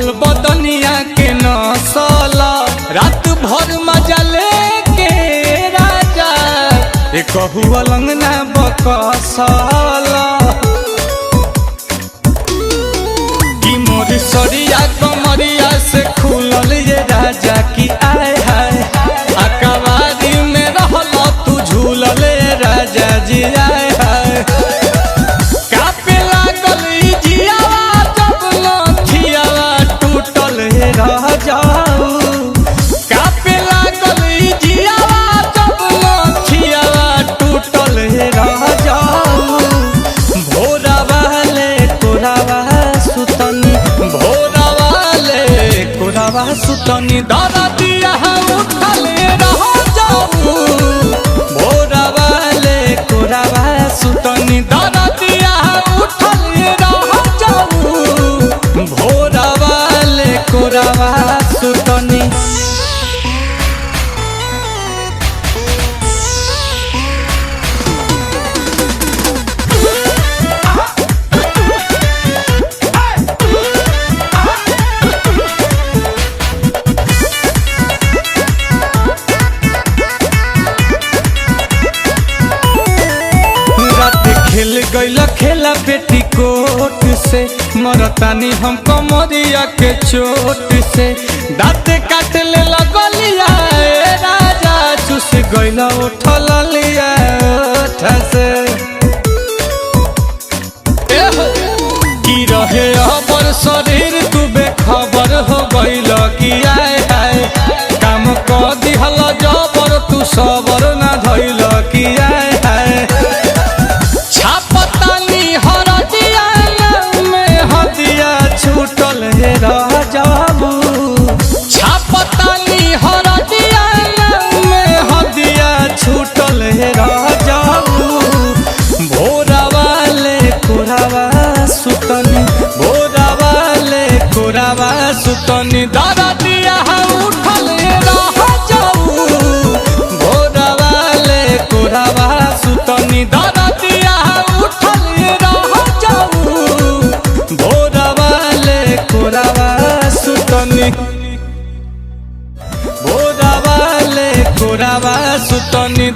कोमल बदनिया के नसल रात भर मजा लेके राजा एक अलंगना बकसल की मोर सरिया कमरिया से खुलल ये राजा की आए हाय अकबारी में रहल तू झूलल राजा जी आए हाय कापे लागल जियावा जब नथियावा टूटल रह जाऊ कापे लागल जियावा जब नथियावा टूटल रह जाऊ भोरा वाले कोरावा सुतनी भोरा वाले कोरावा सुतनी दादा दिया उठल रह जाऊ भोरा वाले कोरावा सुतनी दादा दिया उठल रह जाऊ भोरा वाले कोरावा सुतनी खेल गईल खेला बेटी कोट से मरतानी हम कमरिया के चोट से दाँत काट ले लगलिया राजा चुस गईल उठल लिया से की रहे अबर शरीर तू बेखबर हो गईल की आए हाय काम क दिहल जबर तू सबर ना धइल की आए हाय छूटल रह जाबू छापतानी हरदिया में हदिया छूटल रह जाबू भोरा वाले कोरावा सुतनी भोरा वाले कोरावा सुतनी दादा दिया उठल रह जाऊ भोरा वाले कोरावा सुतनी दादा दिया उठल रह जाऊ भोरा कोरावा सुतनी भोरा वाले कोरावा सुतनी।